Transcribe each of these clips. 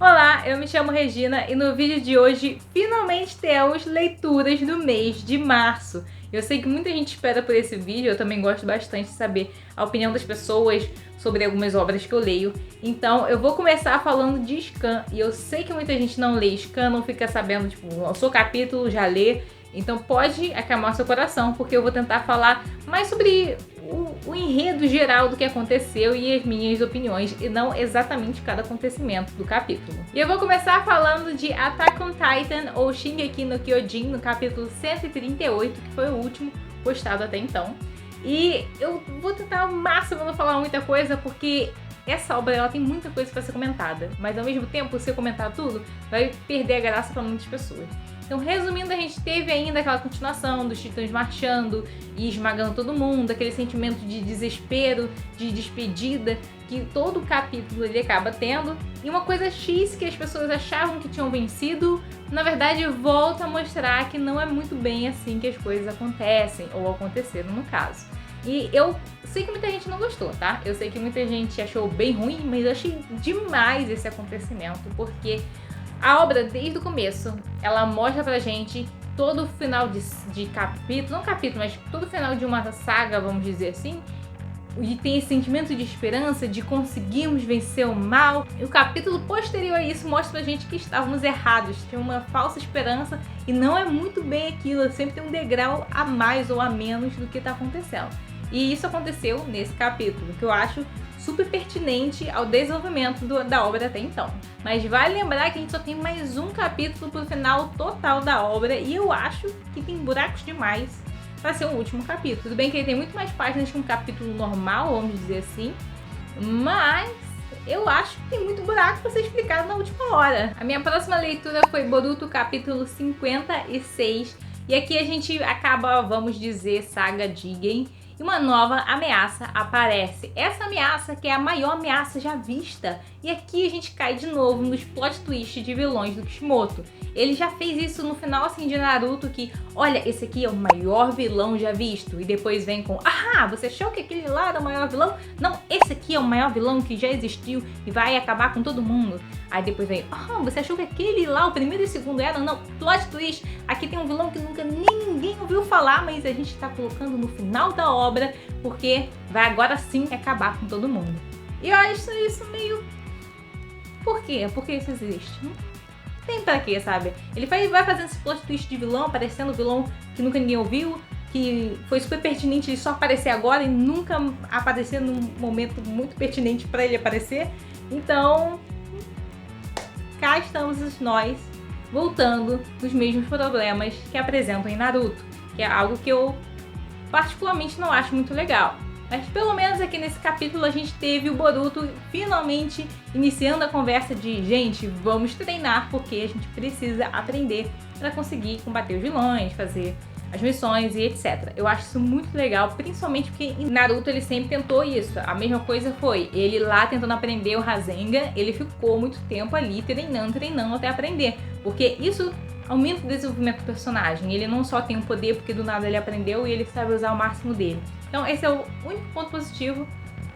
Olá, eu me chamo Regina e no vídeo de hoje finalmente temos leituras do mês de março. Eu sei que muita gente espera por esse vídeo, eu também gosto bastante de saber a opinião das pessoas sobre algumas obras que eu leio. Então eu vou começar falando de Scan, e eu sei que muita gente não lê Scan, não fica sabendo, tipo, o seu capítulo já lê. Então pode acalmar seu coração, porque eu vou tentar falar mais sobre o enredo geral do que aconteceu e as minhas opiniões, e não exatamente cada acontecimento do capítulo. E eu vou começar falando de Attack on Titan, ou Shingeki no Kyojin, no capítulo 138, que foi o último postado até então. E eu vou tentar ao máximo não falar muita coisa, porque essa obra ela tem muita coisa para ser comentada, mas ao mesmo tempo, se eu comentar tudo, vai perder a graça para muitas pessoas. Então, resumindo, a gente teve ainda aquela continuação dos titãs marchando e esmagando todo mundo, aquele sentimento de desespero, de despedida, que todo capítulo ele acaba tendo. E uma coisa X que as pessoas achavam que tinham vencido, na verdade volta a mostrar que não é muito bem assim que as coisas acontecem, ou aconteceram no caso. E eu sei que muita gente não gostou, tá? Eu sei que muita gente achou bem ruim, mas eu achei demais esse acontecimento, porque a obra, desde o começo, ela mostra pra gente todo o final de capítulo, não capítulo, mas todo o final de uma saga, vamos dizer assim, e tem esse sentimento de esperança, de conseguirmos vencer o mal. E o capítulo posterior a isso mostra pra gente que estávamos errados, tinha uma falsa esperança e não é muito bem aquilo, sempre tem um degrau a mais ou a menos do que tá acontecendo. E isso aconteceu nesse capítulo, que eu acho super pertinente ao desenvolvimento da obra até então. Mas vale lembrar que a gente só tem mais um capítulo pro final total da obra, e eu acho que tem buracos demais para ser o último capítulo. Tudo bem que ele tem muito mais páginas que um capítulo normal, vamos dizer assim, mas eu acho que tem muito buraco para ser explicado na última hora. A minha próxima leitura foi Boruto capítulo 56, e aqui a gente acaba, vamos dizer, saga Jigen, e uma nova ameaça aparece. Essa ameaça que é a maior ameaça já vista. E aqui a gente cai de novo nos plot twists de vilões do Kishimoto. Ele já fez isso no final assim de Naruto, que olha, esse aqui é o maior vilão já visto. E depois vem com, ah, você achou que aquele lá era o maior vilão? Não, esse aqui é o maior vilão que já existiu e vai acabar com todo mundo. Aí depois vem, ah, você achou que aquele lá, o primeiro e o segundo eram? Não, plot twist, aqui tem um vilão que nunca ninguém ouviu falar, mas a gente tá colocando no final da obra, porque vai agora sim acabar com todo mundo. E eu acho isso meio... Por quê? Por que isso existe? Não tem pra quê, sabe? Ele vai fazendo esse plot twist de vilão, aparecendo vilão que nunca ninguém ouviu, que foi super pertinente ele só aparecer agora e nunca aparecer num momento muito pertinente pra ele aparecer. Então, cá estamos nós, voltando nos mesmos problemas que apresentam em Naruto, que é algo que eu particularmente não acho muito legal. Mas pelo menos aqui nesse capítulo a gente teve o Boruto finalmente iniciando a conversa de gente, vamos treinar porque a gente precisa aprender para conseguir combater os vilões, fazer as missões e etc. Eu acho isso muito legal, principalmente porque em Naruto ele sempre tentou isso. A mesma coisa foi ele lá tentando aprender o Rasengan, ele ficou muito tempo ali treinando até aprender, porque isso aumenta o desenvolvimento do personagem. Ele não só tem o poder porque do nada ele aprendeu e ele sabe usar o máximo dele. Então esse é o único ponto positivo.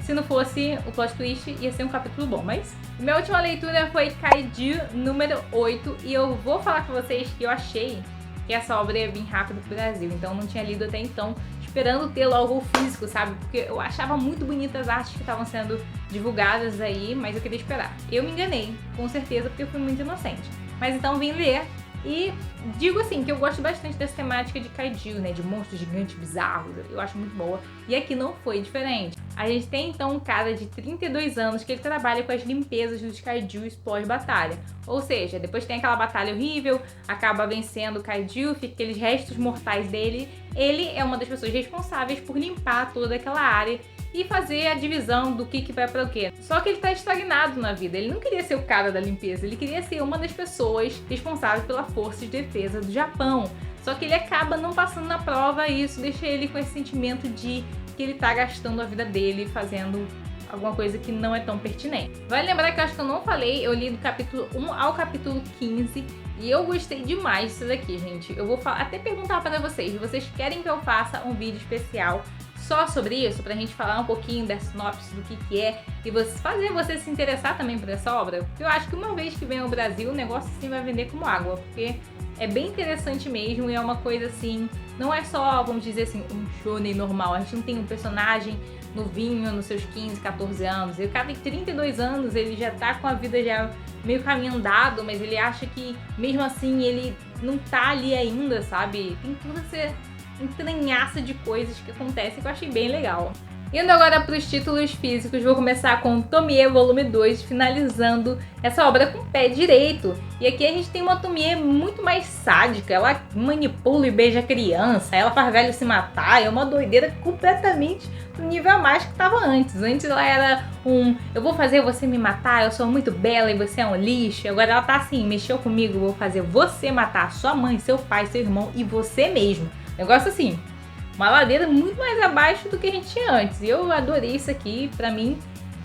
Se não fosse o plot twist, ia ser um capítulo bom. Mas minha última leitura foi Kaiju número 8. E eu vou falar com vocês que eu achei que essa obra ia vir rápido pro Brasil. Então eu não tinha lido até então, esperando ter logo o físico, sabe? Porque eu achava muito bonitas as artes que estavam sendo divulgadas aí, mas eu queria esperar. Eu me enganei, com certeza, porque eu fui muito inocente. Mas então vim ler. E digo assim, que eu gosto bastante dessa temática de kaiju, né, de monstros gigantes bizarros, eu acho muito boa. E aqui não foi diferente. A gente tem então um cara de 32 anos que ele trabalha com as limpezas dos kaijus pós-batalha. Ou seja, depois tem aquela batalha horrível, acaba vencendo o kaiju, fica aqueles restos mortais dele. Ele é uma das pessoas responsáveis por limpar toda aquela área e fazer a divisão do que vai para o quê. Só que ele tá estagnado na vida, ele não queria ser o cara da limpeza, ele queria ser uma das pessoas responsáveis pela força de defesa do Japão. Só que ele acaba não passando na prova e isso deixa ele com esse sentimento de que ele tá gastando a vida dele fazendo alguma coisa que não é tão pertinente. Vale lembrar que eu acho que eu não falei, eu li do capítulo 1 ao capítulo 15 e eu gostei demais disso daqui, gente. Eu vou até perguntar para vocês querem que eu faça um vídeo especial só sobre isso, pra gente falar um pouquinho da sinopse do que é e fazer você se interessar também por essa obra. Porque eu acho que uma vez que vem ao Brasil, o negócio assim vai vender como água, porque é bem interessante mesmo e é uma coisa assim, não é só, vamos dizer assim, um shonen normal. A gente não tem um personagem novinho, nos seus 15, 14 anos. E o cara tem 32 anos, ele já tá com a vida já meio caminho andado, mas ele acha que mesmo assim ele não tá ali ainda, sabe? Tem toda essa entranhaça de coisas que acontecem que eu achei bem legal. Indo agora para os títulos físicos, vou começar com Tomie Volume 2, finalizando essa obra com o pé direito. E aqui a gente tem uma Tomie muito mais sádica, ela manipula e beija a criança, ela faz velho se matar, é uma doideira completamente no nível a mais que estava antes. Antes ela era eu vou fazer você me matar, eu sou muito bela e você é um lixo. Agora ela tá assim, mexeu comigo, eu vou fazer você matar sua mãe, seu pai, seu irmão e você mesmo. Negócio assim, uma ladeira muito mais abaixo do que a gente tinha antes. E eu adorei isso aqui, pra mim.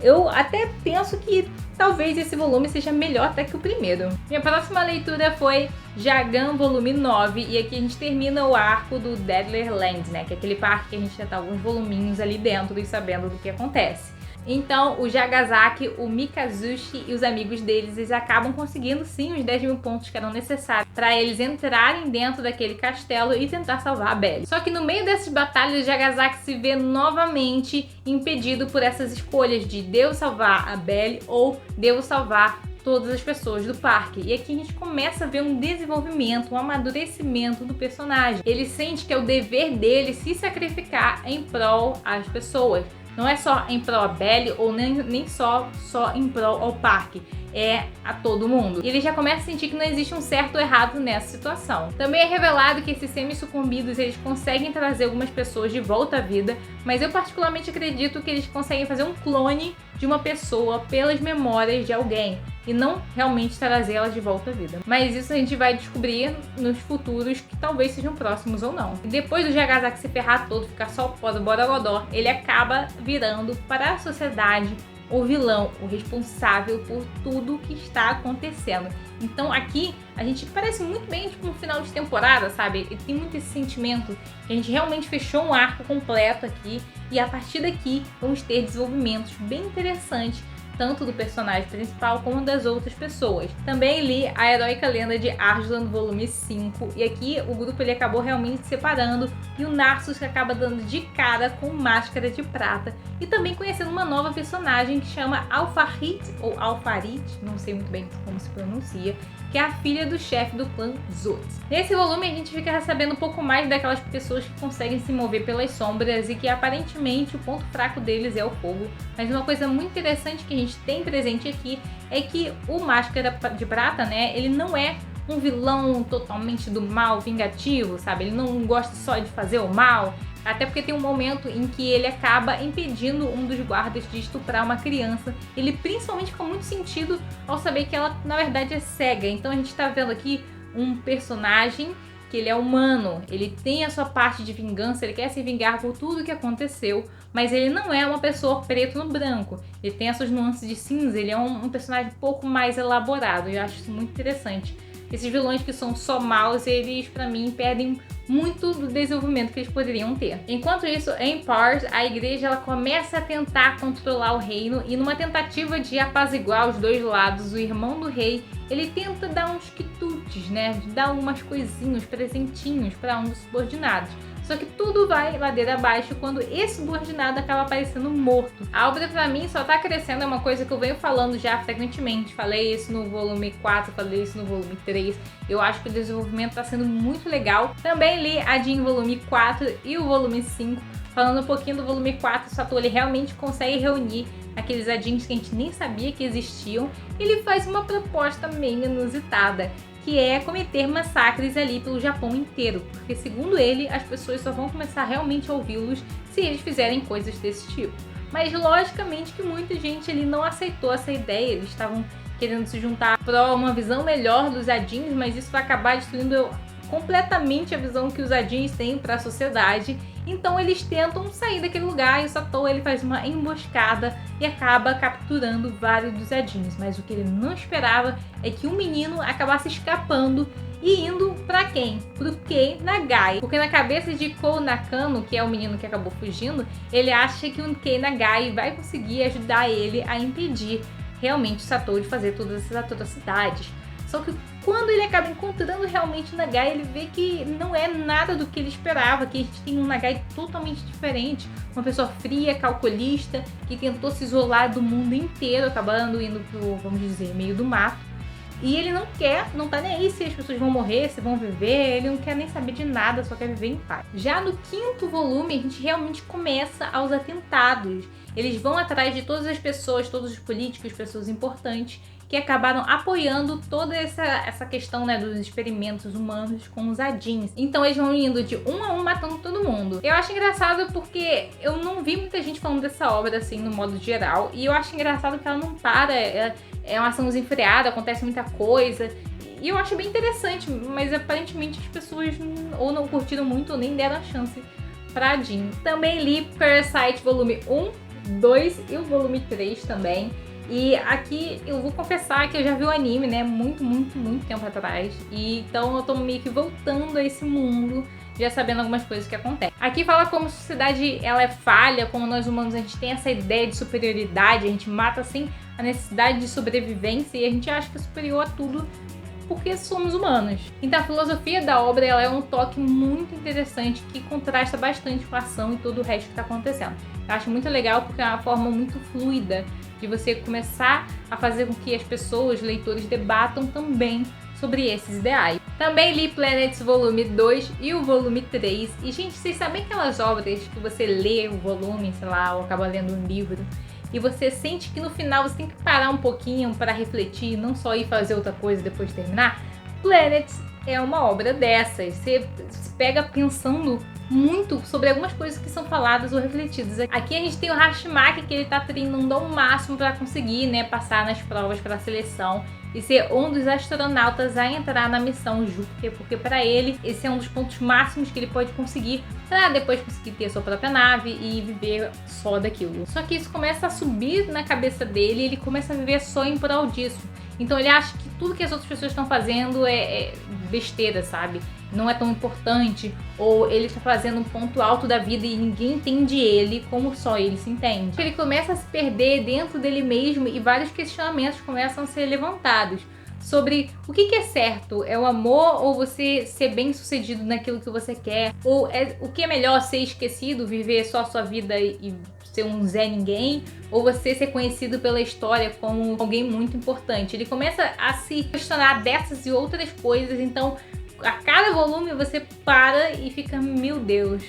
Eu até penso que talvez esse volume seja melhor até que o primeiro. Minha próxima leitura foi Jagan Volume 9. E aqui a gente termina o arco do Deadly Lands, né? Que é aquele parque que a gente já tá alguns voluminhos ali dentro e sabendo do que acontece. Então, o Jagasaki, o Mikazushi e os amigos deles, eles acabam conseguindo sim os 10 mil pontos que eram necessários para eles entrarem dentro daquele castelo e tentar salvar a Belle. Só que no meio dessas batalhas, o Jagasaki se vê novamente impedido por essas escolhas de devo salvar a Belle ou devo salvar todas as pessoas do parque. E aqui a gente começa a ver um desenvolvimento, um amadurecimento do personagem. Ele sente que é o dever dele se sacrificar em prol às pessoas. Não é só em prol a Belle ou nem só em prol ao parque, é a todo mundo. E ele já começa a sentir que não existe um certo ou errado nessa situação. Também é revelado que esses semi-sucumbidos, eles conseguem trazer algumas pessoas de volta à vida, mas eu particularmente acredito que eles conseguem fazer um clone de uma pessoa pelas memórias de alguém e não realmente trazê-las de volta à vida. Mas isso a gente vai descobrir nos futuros, que talvez sejam próximos ou não. E depois do Jagasaki se ferrar todo, ficar só o pó do Borogodó, ele acaba virando para a sociedade o vilão, o responsável por tudo que está acontecendo. Então aqui a gente parece muito bem tipo um final de temporada, sabe? E tem muito esse sentimento que a gente realmente fechou um arco completo aqui e a partir daqui vamos ter desenvolvimentos bem interessantes tanto do personagem principal como das outras pessoas. Também li A Heróica Lenda de Arslan, volume 5, e aqui o grupo ele acabou realmente se separando e o Narsus acaba dando de cara com Máscara de Prata e também conhecendo uma nova personagem que chama Alfarit, ou Alfarit, não sei muito bem como se pronuncia, que é a filha do chefe do clã Zot. Nesse volume a gente fica sabendo um pouco mais daquelas pessoas que conseguem se mover pelas sombras e que aparentemente o ponto fraco deles é o fogo, mas uma coisa muito interessante que a gente tem presente aqui é que o Máscara de Prata, né, ele não é um vilão totalmente do mal, vingativo, sabe? Ele não gosta só de fazer o mal, até porque tem um momento em que ele acaba impedindo um dos guardas de estuprar uma criança. Ele principalmente fica muito sentido ao saber que ela, na verdade, é cega. Então a gente tá vendo aqui um personagem que ele é humano, ele tem a sua parte de vingança, ele quer se vingar por tudo que aconteceu, mas ele não é uma pessoa preto no branco. Ele tem essas nuances de cinza, ele é um personagem um pouco mais elaborado, e eu acho isso muito interessante. Esses vilões que são só maus, eles, pra mim, perdem muito do desenvolvimento que eles poderiam ter. Enquanto isso, em Pars, a igreja ela começa a tentar controlar o reino e numa tentativa de apaziguar os dois lados, o irmão do rei, ele tenta dar uns quitutes, né? Dar umas coisinhas, presentinhos para um dos subordinados. Só que tudo vai ladeira abaixo quando esse subordinado acaba aparecendo morto. A obra pra mim só tá crescendo, é uma coisa que eu venho falando já frequentemente. Falei isso no volume 4, falei isso no volume 3. Eu acho que o desenvolvimento tá sendo muito legal. Também li a Jean volume 4 e o volume 5. Falando um pouquinho do volume 4, o Satoru ele realmente consegue reunir aqueles Adins que a gente nem sabia que existiam. Ele faz uma proposta meio inusitada, que é cometer massacres ali pelo Japão inteiro, porque segundo ele, as pessoas só vão começar realmente a ouvi-los se eles fizerem coisas desse tipo. Mas logicamente que muita gente ali não aceitou essa ideia, eles estavam querendo se juntar para uma visão melhor dos Adins, mas isso vai acabar destruindo completamente a visão que os Adins têm para a sociedade. Então eles tentam sair daquele lugar e o Satoru ele faz uma emboscada e acaba capturando vários dos Adins. Mas o que ele não esperava é que um menino acabasse escapando e indo pra quem? Pro Kei Nagai. Porque na cabeça de Kou Nakano, que é o menino que acabou fugindo, ele acha que o Kei Nagai vai conseguir ajudar ele a impedir realmente o Satoru de fazer todas essas atrocidades. Só que quando ele acaba encontrando realmente o Nagai, ele vê que não é nada do que ele esperava, que a gente tem um Nagai totalmente diferente, uma pessoa fria, calculista, que tentou se isolar do mundo inteiro, acabando indo pro, vamos dizer, meio do mato. E ele não tá nem aí se as pessoas vão morrer, se vão viver, ele não quer nem saber de nada, só quer viver em paz. Já no 5º volume, a gente realmente começa aos atentados. Eles vão atrás de todas as pessoas, todos os políticos, pessoas importantes, que acabaram apoiando toda essa questão, né, dos experimentos humanos com os Adins. Então eles vão indo de um a um matando todo mundo. Eu acho engraçado porque eu não vi muita gente falando dessa obra assim no modo geral, e eu acho engraçado que ela não para, é uma ação desenfreada, acontece muita coisa. E eu acho bem interessante, mas aparentemente as pessoas ou não curtiram muito ou nem deram a chance pra Adin. Também li Parasite volume 1, 2 e o volume 3 também. E aqui eu vou confessar que eu já vi o anime, né, muito tempo atrás. E então eu tô meio que voltando a esse mundo, já sabendo algumas coisas que acontecem. Aqui fala como a sociedade ela é falha, como nós humanos a gente tem essa ideia de superioridade, a gente mata assim a necessidade de sobrevivência e a gente acha que é superior a tudo porque somos humanos. Então a filosofia da obra ela é um toque muito interessante que contrasta bastante com a ação e todo o resto que está acontecendo. Eu acho muito legal porque é uma forma muito fluida de você começar a fazer com que as pessoas, leitores, debatam também sobre esses ideais. Também li Planets volume 2 e o volume 3. E, gente, vocês sabem aquelas obras que você lê o volume, sei lá, ou acaba lendo um livro, e você sente que no final você tem que parar um pouquinho para refletir, não só ir fazer outra coisa depois de terminar? Planets é uma obra dessas. Você se pega pensando muito sobre algumas coisas que são faladas ou refletidas. Aqui a gente tem o Hashimaki, que ele tá treinando ao máximo para conseguir, né, passar nas provas para a seleção e ser um dos astronautas a entrar na missão Júpiter, porque para ele esse é um dos pontos máximos que ele pode conseguir para depois conseguir ter a sua própria nave e viver só daquilo. Só que isso começa a subir na cabeça dele e ele começa a viver só em prol disso. Então ele acha que tudo que as outras pessoas estão fazendo é besteira, sabe? Não é tão importante, ou ele está fazendo um ponto alto da vida e ninguém entende ele como só ele se entende. Ele começa a se perder dentro dele mesmo e vários questionamentos começam a ser levantados sobre o que é certo, é o amor ou você ser bem sucedido naquilo que você quer, ou o que é melhor, ser esquecido, viver só a sua vida e ser um Zé Ninguém, ou você ser conhecido pela história como alguém muito importante. Ele começa a se questionar dessas e outras coisas, então a cada volume você para e fica, meu Deus,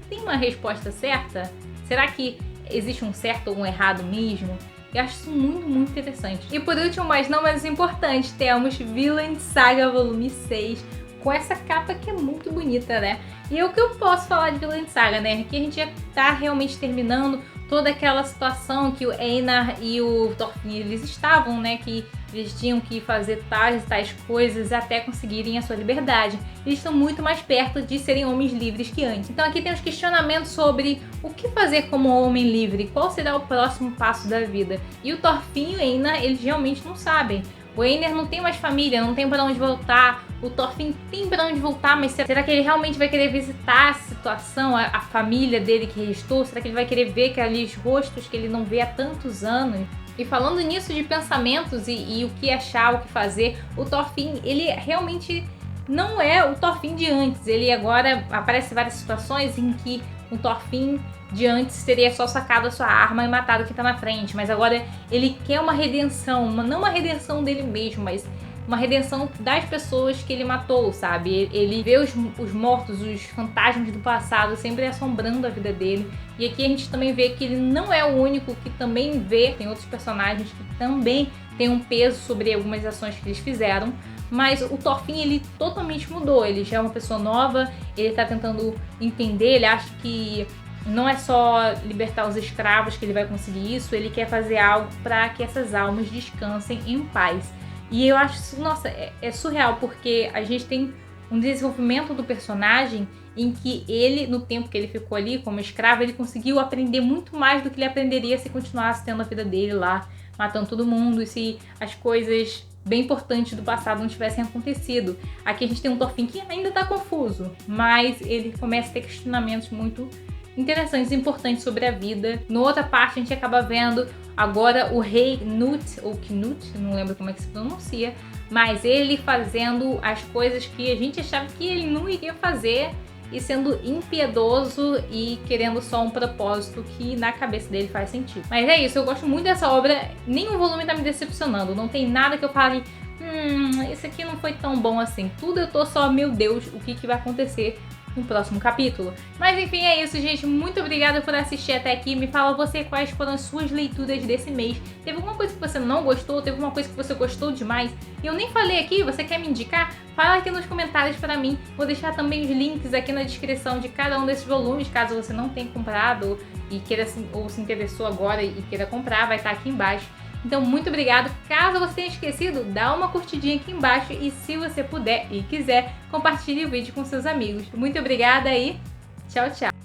tem uma resposta certa? Será que existe um certo ou um errado mesmo? Eu acho isso muito interessante. E por último, mas não menos importante, temos Vinland Saga volume 6, com essa capa que é muito bonita, né? E o que eu posso falar de Vinland Saga, né? Aqui a gente já tá realmente terminando toda aquela situação que o Einar e o Thorfinn, eles estavam, né? Que eles tinham que fazer tais coisas até conseguirem a sua liberdade. Eles estão muito mais perto de serem homens livres que antes. Então aqui tem os questionamentos sobre o que fazer como homem livre, qual será o próximo passo da vida. E o Thorfinn e o Einar, eles realmente não sabem. O Einar não tem mais família, não tem pra onde voltar. O Thorfinn tem pra onde voltar, mas será que ele realmente vai querer visitar a situação, a família dele que restou? Será que ele vai querer ver aqueles rostos que ele não vê há tantos anos? E falando nisso de pensamentos e o que achar, o que fazer, o Thorfinn, ele realmente não é o Thorfinn de antes. Ele agora aparece várias situações em que o Thorfinn de antes teria só sacado a sua arma e matado quem tá na frente, mas agora ele quer uma redenção, não uma redenção dele mesmo, mas uma redenção das pessoas que ele matou, sabe? Ele vê os mortos, os fantasmas do passado sempre assombrando a vida dele. E aqui a gente também vê que ele não é o único que também vê, tem outros personagens que também tem um peso sobre algumas ações que eles fizeram. Mas o Thorfinn, ele totalmente mudou, ele já é uma pessoa nova, ele tá tentando entender, ele acha que não é só libertar os escravos que ele vai conseguir isso, ele quer fazer algo para que essas almas descansem em paz. E eu acho isso, nossa, é surreal, porque a gente tem um desenvolvimento do personagem em que ele, no tempo que ele ficou ali como escravo, ele conseguiu aprender muito mais do que ele aprenderia se continuasse tendo a vida dele lá, matando todo mundo, e se as coisas bem importantes do passado não tivessem acontecido. Aqui a gente tem um Thorfinn que ainda tá confuso, mas ele começa a ter questionamentos muito interessantes e importantes sobre a vida. Na outra parte a gente acaba vendo agora o rei Knut, ou Knut, não lembro como é que se pronuncia, mas ele fazendo as coisas que a gente achava que ele não iria fazer e sendo impiedoso e querendo só um propósito que na cabeça dele faz sentido. Mas é isso, eu gosto muito dessa obra, nenhum volume tá me decepcionando, não tem nada que eu fale, esse aqui não foi tão bom assim. Tudo eu tô só, meu Deus, o que vai acontecer no próximo capítulo. Mas enfim, é isso, gente. Muito obrigada por assistir até aqui. Me fala você quais foram as suas leituras desse mês. Teve alguma coisa que você não gostou? Teve alguma coisa que você gostou demais? E eu nem falei aqui, você quer me indicar? Fala aqui nos comentários pra mim. Vou deixar também os links aqui na descrição de cada um desses volumes, caso você não tenha comprado e queira ou se interessou agora e queira comprar, vai estar aqui embaixo. Então, muito obrigado. Caso você tenha esquecido, dá uma curtidinha aqui embaixo e se você puder e quiser, compartilhe o vídeo com seus amigos. Muito obrigada e tchau, tchau!